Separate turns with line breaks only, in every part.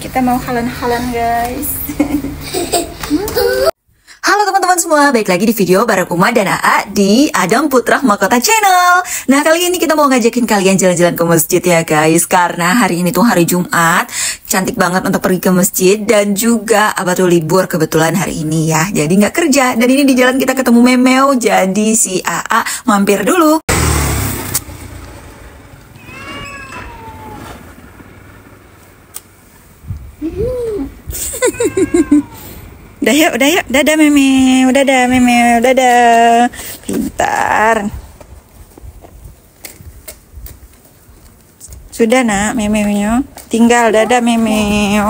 Kita mau halan-halan guys. Halo teman-teman semua, balik lagi di video bareng Uma dan AA di Adam Putra Mahkota Channel. Nah, kali ini kita mau ngajakin kalian jalan-jalan ke masjid ya guys, karena hari ini tuh hari Jumat, cantik banget untuk pergi ke masjid. Dan juga Abah tuh libur kebetulan hari ini ya, jadi nggak kerja. Dan ini di jalan kita ketemu Memeo, jadi si AA mampir dulu. Udah yuk, dadah Meme, dadah Meme, dadah. Pintar. Sudah nak, Meme, tinggal dadah Meme.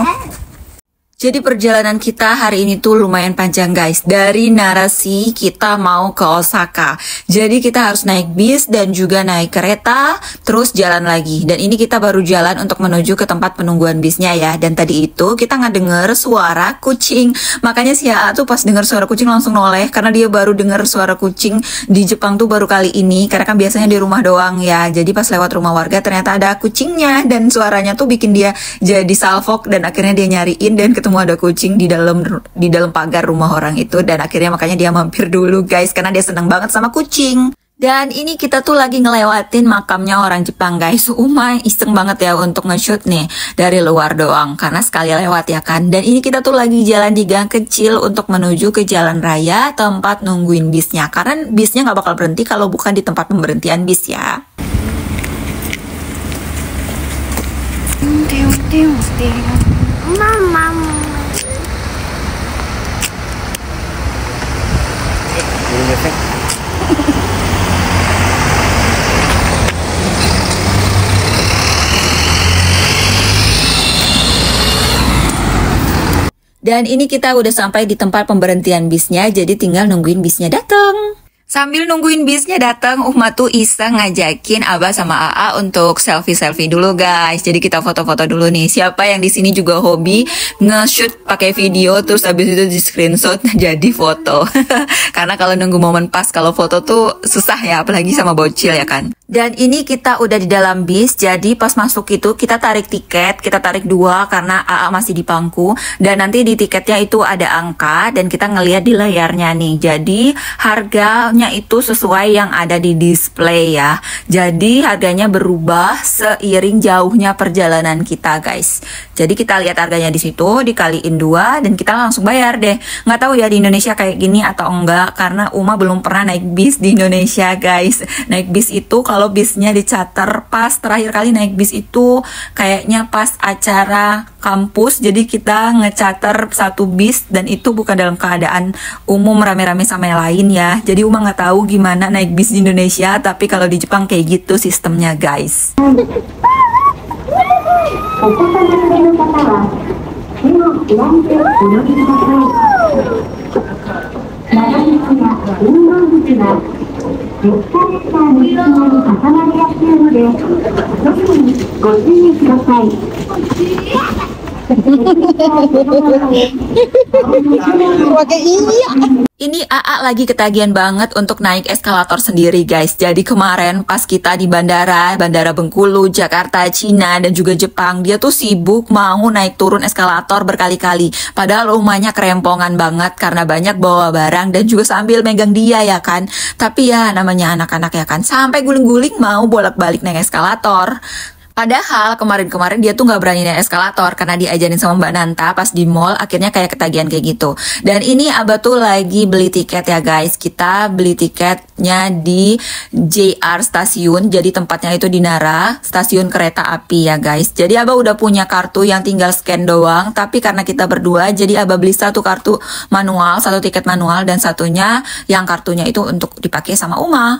Jadi perjalanan kita hari ini tuh lumayan panjang guys. Dari Narasi kita mau ke Osaka. Jadi kita harus naik bis dan juga naik kereta, terus jalan lagi. Dan ini kita baru jalan untuk menuju ke tempat penungguan bisnya ya. Dan tadi itu kita nggak denger suara kucing. Makanya si AA tuh pas denger suara kucing langsung noleh, karena dia baru denger suara kucing di Jepang tuh baru kali ini. Karena kan biasanya di rumah doang ya. Jadi pas lewat rumah warga ternyata ada kucingnya, dan suaranya tuh bikin dia jadi salfok. Dan akhirnya dia nyariin dan ketemu ada kucing di dalam pagar rumah orang itu. Dan akhirnya makanya dia mampir dulu guys, karena dia seneng banget sama kucing. Dan ini kita tuh lagi ngelewatin makamnya orang Jepang guys. Uma iseng banget ya untuk nge-shoot nih dari luar doang, karena sekali lewat ya kan. Dan ini kita tuh lagi jalan di gang kecil untuk menuju ke jalan raya tempat nungguin bisnya, karena bisnya nggak bakal berhenti kalau bukan di tempat pemberhentian bis ya.
Mama.
Dan ini kita udah sampai di tempat pemberhentian bisnya, jadi tinggal nungguin bisnya datang. Sambil nungguin bisnya datang, Uma tuh iseng ngajakin Abah sama AA untuk selfie-selfie dulu guys. Jadi kita foto-foto dulu nih. Siapa yang di sini juga hobi nge-shoot pakai video terus habis itu di screenshot jadi foto. Karena kalau nunggu momen pas kalau foto tuh susah ya, apalagi sama bocil ya kan. Dan ini kita udah di dalam bis, jadi pas masuk itu kita tarik tiket, kita tarik 2 karena AA masih di pangku. Dan nanti di tiketnya itu ada angka dan kita ngeliat di layarnya nih. Jadi harganya itu sesuai yang ada di display ya. Jadi harganya berubah seiring jauhnya perjalanan kita guys. Jadi kita lihat harganya di situ, dikaliin 2 dan kita langsung bayar deh. Nggak tahu ya di Indonesia kayak gini atau enggak, karena Uma belum pernah naik bis di Indonesia guys. Naik bis itu kalau bisnya dicater pas terakhir kali naik bis itu kayaknya pas acara kampus, jadi kita ngecater satu bis dan itu bukan dalam keadaan umum rame-rame sama yang lain ya. Jadi Uma nggak tahu gimana naik bis di Indonesia, tapi kalau di Jepang kayak gitu sistemnya guys. Ini AA lagi ketagihan banget untuk naik eskalator sendiri guys. Jadi kemarin pas kita di bandara Bengkulu, Jakarta, Cina, dan juga Jepang, dia tuh sibuk mau naik turun eskalator berkali-kali. Padahal rumahnya kerempongan banget karena banyak bawa barang dan juga sambil megang dia ya kan. Tapi ya namanya anak-anak ya kan, sampai guling-guling mau bolak-balik naik eskalator. Padahal kemarin-kemarin dia tuh nggak berani naik eskalator karena diajarin sama Mbak Nanta pas di mall, akhirnya kayak ketagihan kayak gitu. Dan ini Abah tuh lagi beli tiket ya guys. Kita beli tiketnya di JR stasiun, jadi tempatnya itu di Nara, stasiun kereta api ya guys. Jadi Abah udah punya kartu yang tinggal scan doang, tapi karena kita berdua jadi Abah beli satu kartu manual, satu tiket manual, dan satunya yang kartunya itu untuk dipakai sama Uma.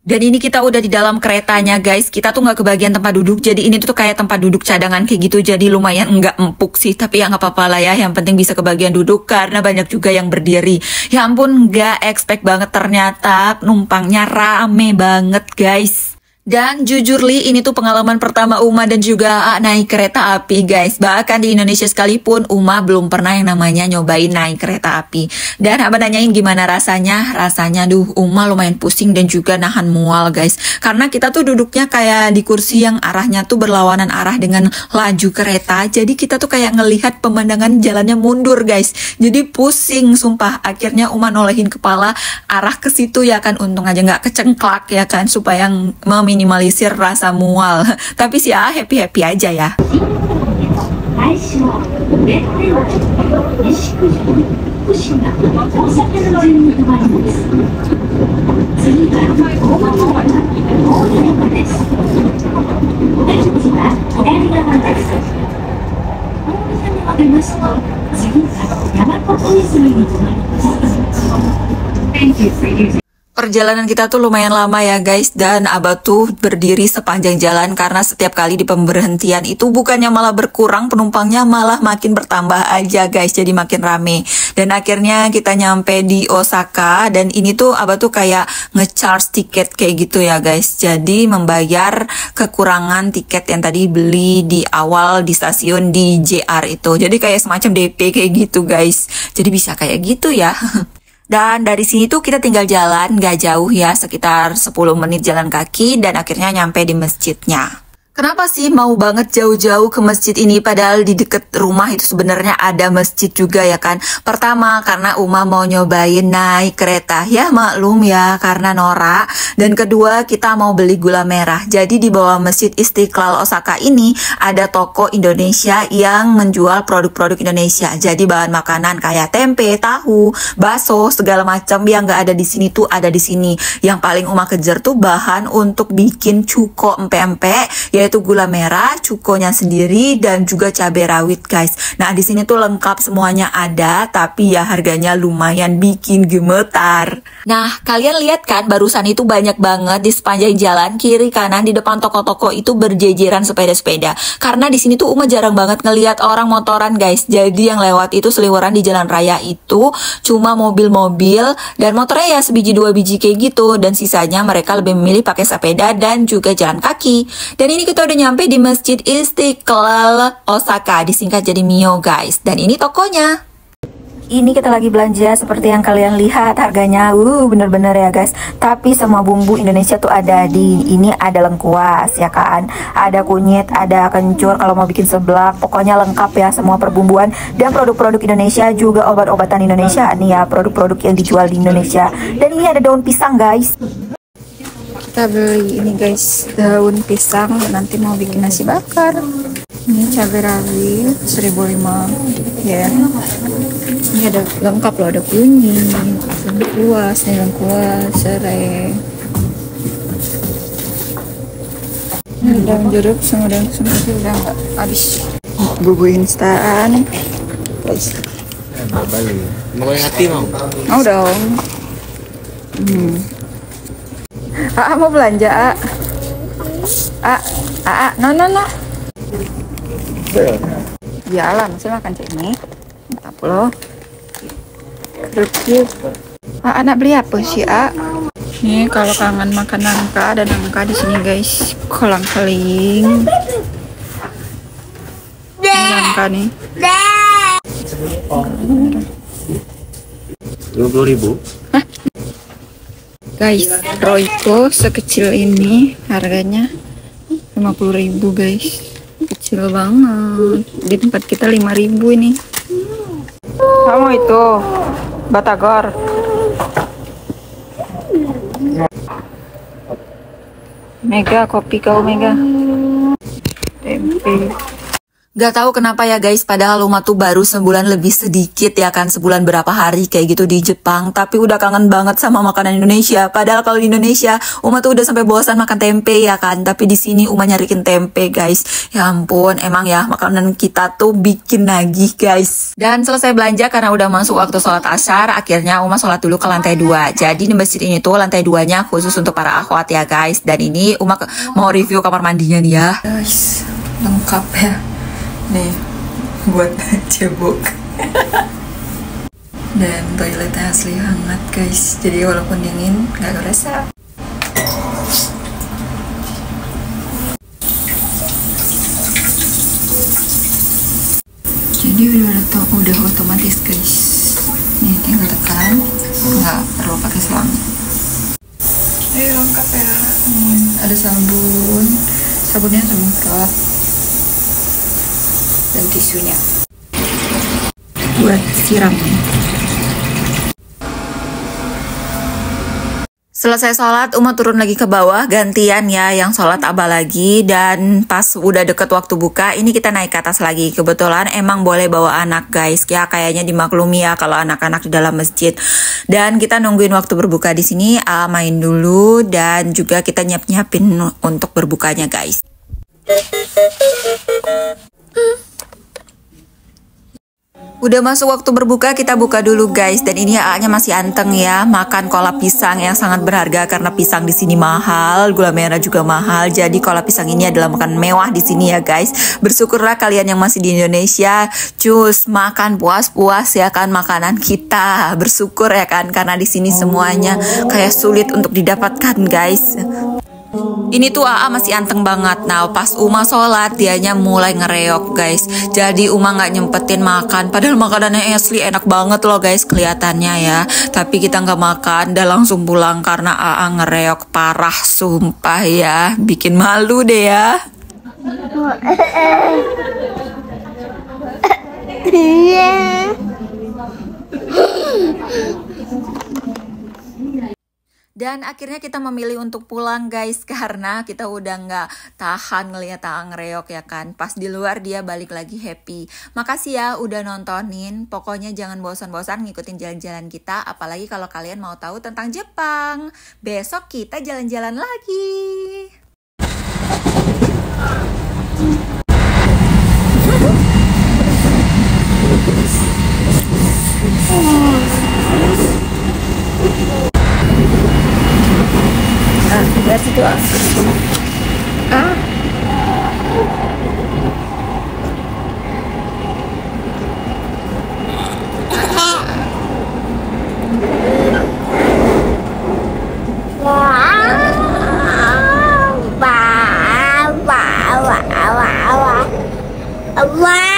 Dan ini kita udah di dalam keretanya guys. Kita tuh nggak kebagian tempat duduk, jadi ini tuh kayak tempat duduk cadangan kayak gitu. Jadi lumayan nggak empuk sih, tapi ya nggak apa-apa lah ya. Yang penting bisa kebagian duduk karena banyak juga yang berdiri. Ya ampun, nggak expect banget ternyata numpangnya rame banget guys. Dan jujur Li, ini tuh pengalaman pertama Uma dan juga A naik kereta api guys. Bahkan di Indonesia sekalipun Uma belum pernah yang namanya nyobain naik kereta api. Dan abang nanyain gimana rasanya? Rasanya Uma lumayan pusing dan juga nahan mual guys. Karena kita tuh duduknya kayak di kursi yang arahnya tuh berlawanan arah dengan laju kereta. Jadi kita tuh kayak ngelihat pemandangan jalannya mundur guys. Jadi pusing sumpah. Akhirnya Uma nolehin kepala arah ke situ ya kan. Untung aja nggak kecengklak ya kan. Supaya minimalisir rasa mual. Tapi sih happy-happy aja ya. Perjalanan kita tuh lumayan lama ya guys, dan Abah tuh berdiri sepanjang jalan karena setiap kali di pemberhentian itu bukannya malah berkurang penumpangnya, malah makin bertambah aja guys, jadi makin rame. Dan akhirnya kita nyampe di Osaka, dan ini tuh Abah tuh kayak nge-charge tiket kayak gitu ya guys, jadi membayar kekurangan tiket yang tadi beli di awal di stasiun di JR itu, jadi kayak semacam DP kayak gitu guys, jadi bisa kayak gitu ya. Dan dari sini tuh kita tinggal jalan, gak jauh ya, sekitar 10 menit jalan kaki, dan akhirnya nyampe di masjidnya. Kenapa sih mau banget jauh-jauh ke masjid ini padahal di deket rumah itu sebenarnya ada masjid juga ya kan? Pertama karena Uma mau nyobain naik kereta, ya maklum ya karena norak. Dan kedua kita mau beli gula merah. Jadi di bawah Masjid Istiqlal Osaka ini ada toko Indonesia yang menjual produk-produk Indonesia. Jadi bahan makanan kayak tempe, tahu, bakso, segala macam yang nggak ada di sini tuh ada di sini. Yang paling Uma kejar tuh bahan untuk bikin cuko empe-empe, yaitu gula merah, cukonya sendiri, dan juga cabai rawit guys. Nah di sini tuh lengkap semuanya ada, tapi ya harganya lumayan bikin gemetar. Nah kalian lihat kan barusan itu banyak banget di sepanjang jalan kiri kanan di depan toko-toko itu berjejeran sepeda-sepeda. Karena di sini tuh Uma jarang banget ngelihat orang motoran guys. Jadi yang lewat itu seliweran di jalan raya itu cuma mobil-mobil dan motornya ya sebiji dua biji kayak gitu. Dan sisanya mereka lebih memilih pakai sepeda dan juga jalan kaki. Dan ini kita udah nyampe di Masjid Istiqlal Osaka, disingkat jadi MIO guys. Dan ini tokonya. Ini kita lagi belanja seperti yang kalian lihat, harganya bener-bener ya guys. Tapi semua bumbu Indonesia tuh ada di ini, ada lengkuas ya kan, ada kunyit, ada kencur kalau mau bikin seblak, pokoknya lengkap ya semua perbumbuan dan produk-produk Indonesia, juga obat-obatan Indonesia nih ya, produk-produk yang dijual di Indonesia. Dan ini ada daun pisang guys. Kita beli ini guys, daun pisang, nanti mau bikin nasi bakar. Ini cabai rawit 1.500 ya. Ini ada lengkap loh, ada kunyit, lengkuas, nih lengkuas, serai, daun jeruk sama daun semangka udah nggak habis. Bumbu instan guys.
Mau yang hati mau?
Mau dong. Mau belanja no. Jalan, masih makan ini. Mantap loh. Anak beli apa sih, Nih kalau kangen makan nangka, ada nangka di sini guys. Kolang-kaling. Nangka nih.
20.000.
Guys, Royco sekecil ini harganya 50.000 guys. Kecil banget. Di tempat kita 5.000 ini. Kamu itu Batagor. Mega kopi kau Mega. Tempe. Gak tahu kenapa ya guys, padahal Uma tuh baru sebulan lebih sedikit ya kan, sebulan berapa hari kayak gitu di Jepang, tapi udah kangen banget sama makanan Indonesia. Padahal kalau di Indonesia Uma tuh udah sampai bosan makan tempe ya kan, tapi di sini Uma nyariin tempe guys. Ya ampun, emang ya makanan kita tuh bikin nagih guys. Dan selesai belanja karena udah masuk waktu sholat asar, akhirnya Uma sholat dulu ke lantai 2. Jadi di masjid ini tuh lantai 2-nya khusus untuk para akhwat ya guys. Dan ini Uma mau review kamar mandinya nih ya guys, lengkap ya. Nih, buat cebok. Dan toiletnya asli hangat guys, jadi walaupun dingin nggak kerasa. Jadi udah otomatis guys. Nih tinggal tekan, nggak perlu pakai selang. Lengkap ya. Ada sabunnya semprot dan tisunya buat siram. Selesai sholat, Uma turun lagi ke bawah, gantian ya yang sholat Abah lagi. Dan pas udah deket waktu buka, ini kita naik ke atas lagi. Kebetulan emang boleh bawa anak guys, ya kayaknya dimaklumi ya kalau anak-anak di dalam masjid. Dan kita nungguin waktu berbuka di sini, main dulu dan juga kita nyiapin untuk berbukanya guys. Udah masuk waktu berbuka, kita buka dulu guys. Dan ini A-nya masih anteng ya, makan kolak pisang yang sangat berharga karena pisang di sini mahal, gula merah juga mahal. Jadi kolak pisang ini adalah makan mewah di sini ya guys. Bersyukurlah kalian yang masih di Indonesia, cus makan puas-puas ya kan makanan kita. Bersyukur ya kan, karena di sini semuanya kayak sulit untuk didapatkan guys. Ini tuh AA masih anteng banget. Nah pas Uma sholat dianya mulai ngereok guys. Jadi Uma nggak nyempetin makan. Padahal makanannya asli enak banget loh guys kelihatannya ya. Tapi kita nggak makan dan langsung pulang karena AA ngereok parah sumpah ya. Bikin malu deh ya. Dan akhirnya kita memilih untuk pulang guys, karena kita udah nggak tahan ngeliat Aang ngereok ya kan. Pas di luar dia balik lagi happy. Makasih ya udah nontonin. Pokoknya jangan bosan-bosan ngikutin jalan-jalan kita. Apalagi kalau kalian mau tahu tentang Jepang. Besok kita jalan-jalan lagi. Lihat situ
Wow.